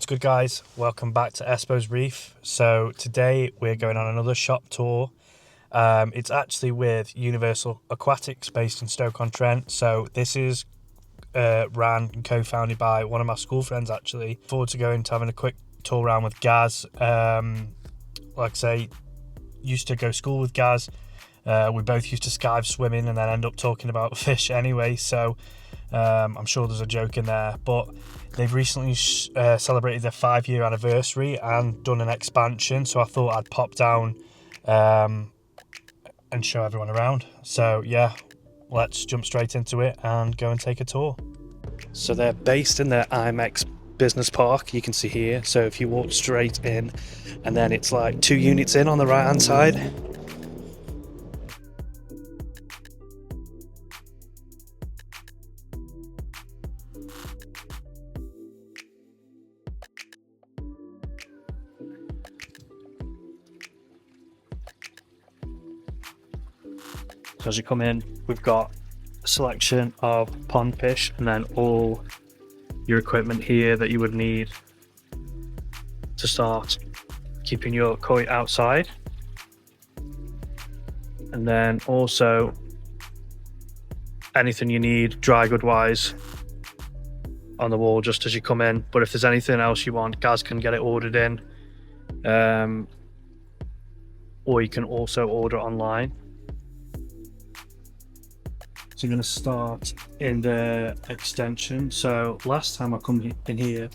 good, guys? Welcome back to Espo's Reef. So today we're going on another shop tour. It's actually with Universal Aquatics based in Stoke-on-Trent. So this is ran and co-founded by one of my school friends actually. Look forward to going to having a quick tour around with Gaz. Like I say, used to go to school with Gaz. We both used to skive swimming and then end up talking about fish anyway, so I'm sure there's a joke in there. But they've recently celebrated their 5-year anniversary and done an expansion, so I thought I'd pop down and show everyone around. So yeah, let's jump straight into it and go and take a tour. So they're based in their IMEX business park, you can see here. So if you walk straight in, and then it's like 2 units in on the right hand side. So as you come in, we've got a selection of pond fish and then all your equipment here that you would need to start keeping your koi outside. And then also anything you need dry good wise on the wall just as you come in. But if there's anything else you want, Gaz can get it ordered in, or you can also order online. So I'm going to start in the extension. So last time I come in here,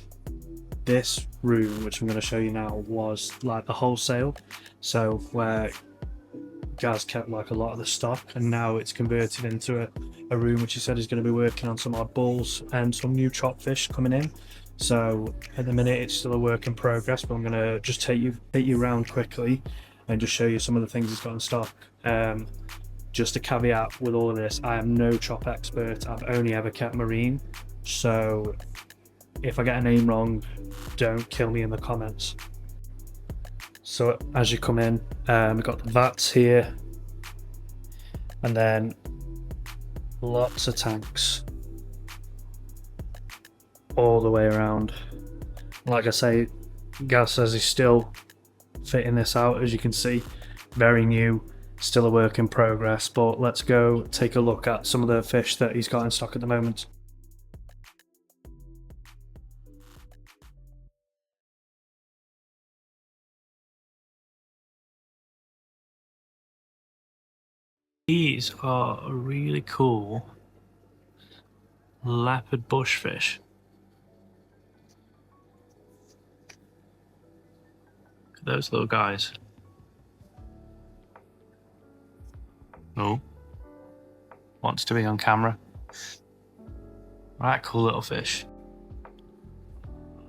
this room, which I'm going to show you now, was like the wholesale. So where Gaz kept like a lot of the stock, and now it's converted into a room which he said is going to be working on some odd balls and some new chop fish coming in. So at the minute it's still a work in progress, but I'm going to just take you around quickly and just show you some of the things he's got in stock. Just a caveat with all of this, I am no chop expert. I've only ever kept marine, so if I get a name wrong, don't kill me in the comments. So as you come in, we've got the vats here, and then lots of tanks all the way around. Like I say, Gaz says he's still fitting this out, as you can see, very new. Still a work in progress, but let's go take a look at some of the fish that he's got in stock at the moment. These are really cool leopard bushfish. Look at those little guys. Oh, wants to be on camera. Right, cool little fish.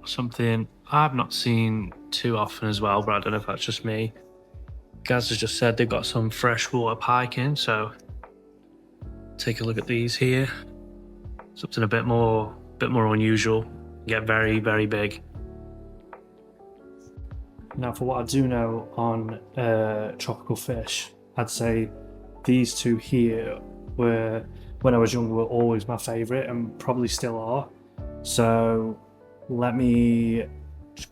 Something I've not seen too often as well, but I don't know if that's just me. Gaz has just said they've got some freshwater pike in, so take a look at these here. Something a bit more unusual. Get very, very big. Now, for what I do know on tropical fish, I'd say these two here were, when I was younger, were always my favourite and probably still are. So let me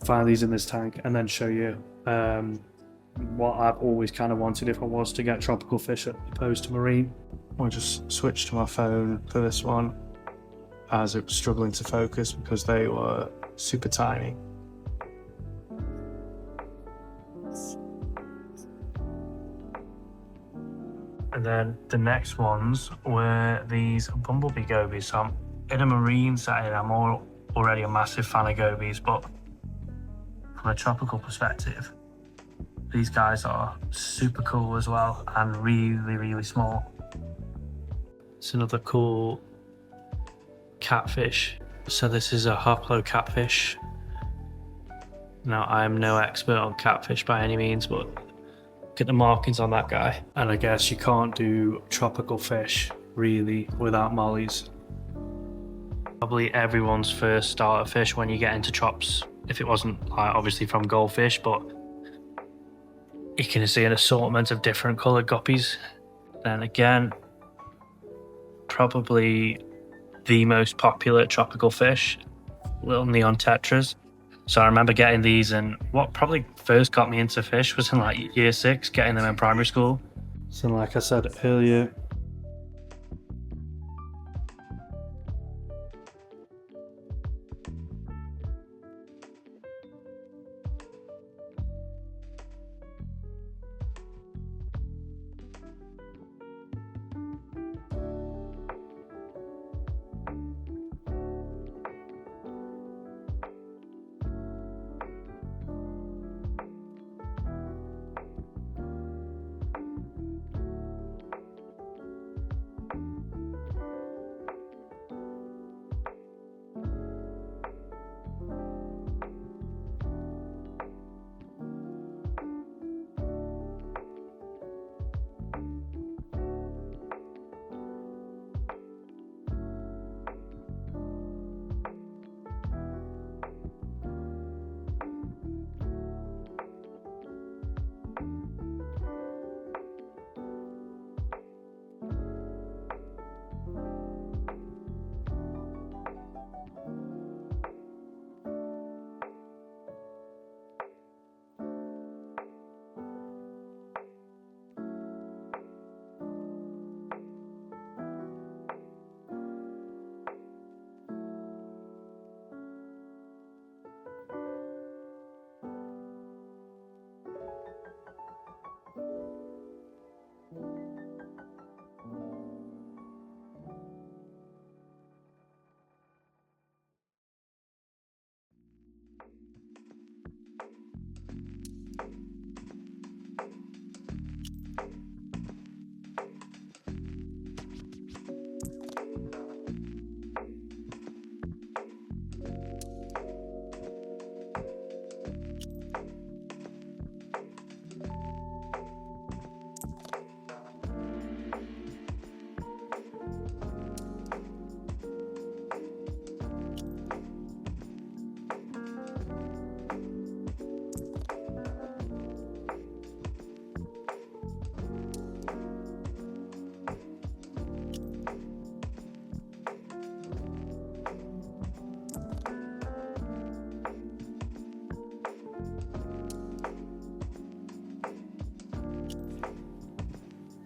find these in this tank and then show you what I've always kind of wanted if I was to get tropical fish as opposed to marine. I'll just switch to my phone for this one as it was struggling to focus because they were super tiny. And then the next ones were these bumblebee gobies. So I'm in a marine setting, I'm already a massive fan of gobies, but from a tropical perspective, these guys are super cool as well and really, really small. It's another cool catfish. So this is a hoplo catfish. Now, I'm no expert on catfish by any means, but look at the markings on that guy. And I guess you can't do tropical fish really without mollies. Probably everyone's first starter fish when you get into chops, if it wasn't obviously from goldfish, but you can see an assortment of different coloured guppies. Then again, probably the most popular tropical fish, little neon tetras. So I remember getting these, and what probably first got me into fish was in like year 6, getting them in primary school. So like I said earlier,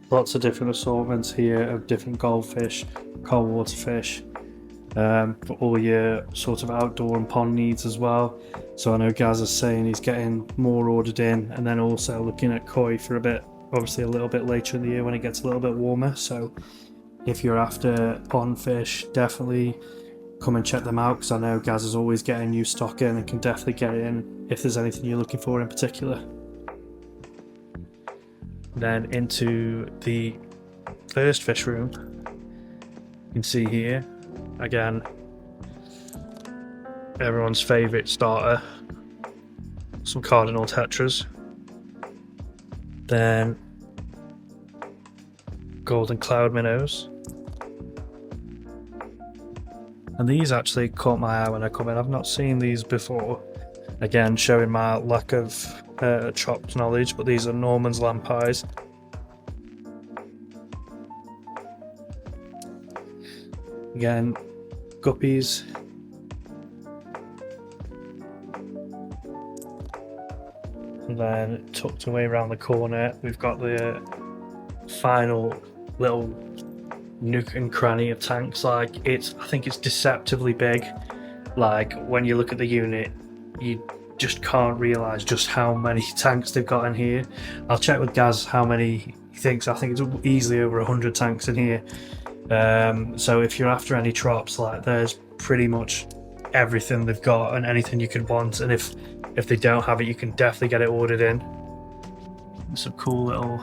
lots of different assortments here of different goldfish, coldwater fish, for all your sort of outdoor and pond needs as well. So I know Gaz is saying he's getting more ordered in, and then also looking at koi for a bit, obviously a little bit later in the year when it gets a little bit warmer. So if you're after pond fish, definitely come and check them out, because I know Gaz is always getting new stock in and can definitely get it in if there's anything you're looking for in particular. Then into the first fish room, you can see here, again, everyone's favourite starter, some cardinal tetras, then golden cloud minnows, and these actually caught my eye when I come in. I've not seen these before, again showing my lack of chopped knowledge, but these are Norman's lamp pies. Again, guppies. And then tucked away around the corner, we've got the final little nook and cranny of tanks. Like, I think it's deceptively big. Like, when you look at the unit, you just can't realise just how many tanks they've got in here. I'll check with Gaz how many he thinks. I think it's easily over 100 tanks in here. So if you're after any trops, like, there's pretty much everything they've got and anything you could want, and if they don't have it, you can definitely get it ordered in. Some cool little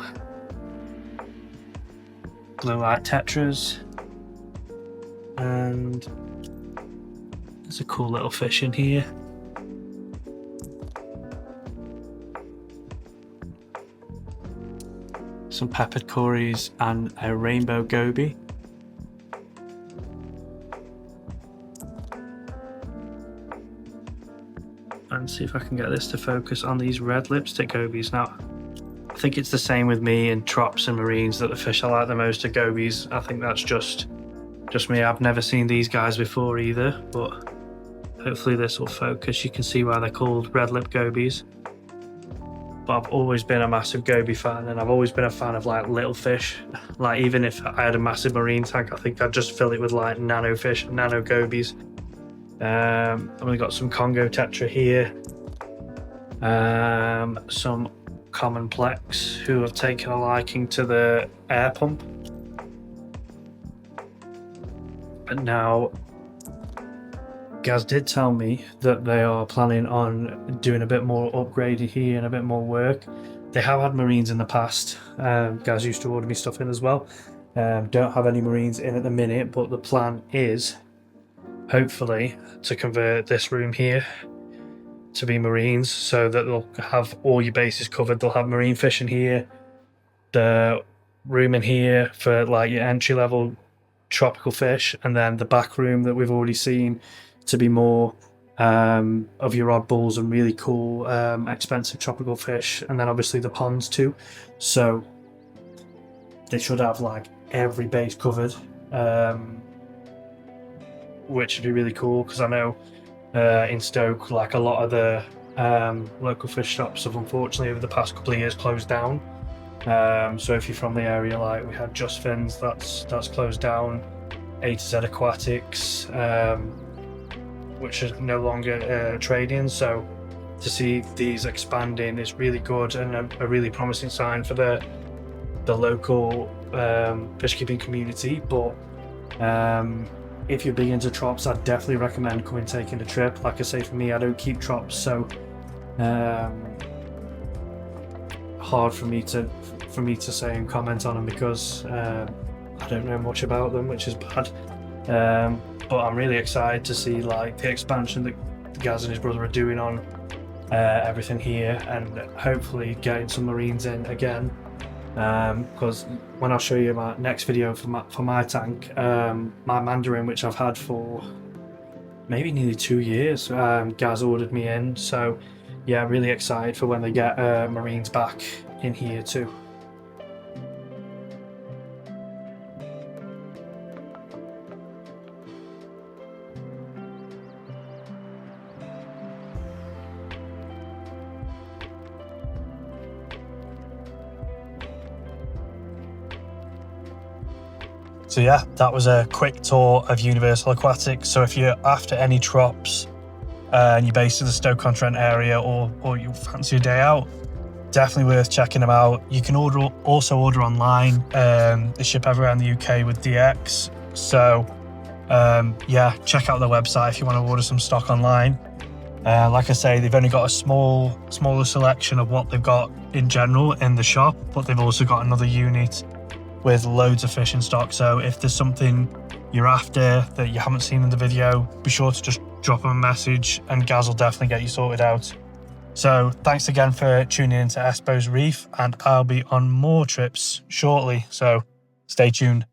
blue light tetras, and there's a cool little fish in here. Some peppered cories and a rainbow goby. And see if I can get this to focus on these red lipstick gobies. Now, I think it's the same with me and trops and marines, that the fish I like the most are gobies. I think that's just me. I've never seen these guys before either, but Hopefully this will focus. You can see why they're called red-lip gobies. But I've always been a massive goby fan, and I've always been a fan of like little fish. Like even if I had a massive marine tank, I think I'd just fill it with like nano fish, nano gobies. We've got some Congo tetra here. Some common plex who have taken a liking to the air pump. But now, Gaz did tell me that they are planning on doing a bit more upgrading here and a bit more work. They have had marines in the past. Gaz used to order me stuff in as well. Don't have any marines in at the minute, but the plan is hopefully to convert this room here to be marines, so that they'll have all your bases covered. They'll have marine fishing here, the room in here for like your entry level tropical fish, and then the back room that we've already seen to be more of your oddballs and really cool expensive tropical fish, and then obviously the ponds too. So they should have like every base covered, which would be really cool, because I know in Stoke, like a lot of the local fish shops have unfortunately over the past couple of years closed down. So if you're from the area, like we had Just Fins, that's closed down. A to Z Aquatics, which is no longer trading. So to see these expanding is really good, and a really promising sign for the local fishkeeping community. But if you're big into trops, I'd definitely recommend taking a trip. Like I say, for me, I don't keep trops, so hard for me to say and comment on them, because I don't know much about them, which is bad. But I'm really excited to see like the expansion that Gaz and his brother are doing on everything here, and hopefully getting some marines in again. Because when I'll show you my next video for my tank, my Mandarin, which I've had for maybe nearly 2 years, Gaz ordered me in. So yeah, really excited for when they get marines back in here too. So yeah, that was a quick tour of Universal Aquatics. So if you're after any trops and you're based in the Stoke-on-Trent area, or you fancy a day out, definitely worth checking them out. You can also order online. They ship everywhere in the UK with DX. So yeah, check out their website if you want to order some stock online. Like I say, they've only got a smaller selection of what they've got in general in the shop, but they've also got another unit with loads of fish in stock. So if there's something you're after that you haven't seen in the video, be sure to just drop them a message and Gaz will definitely get you sorted out. So thanks again for tuning in to Espo's Reef, and I'll be on more trips shortly, so stay tuned.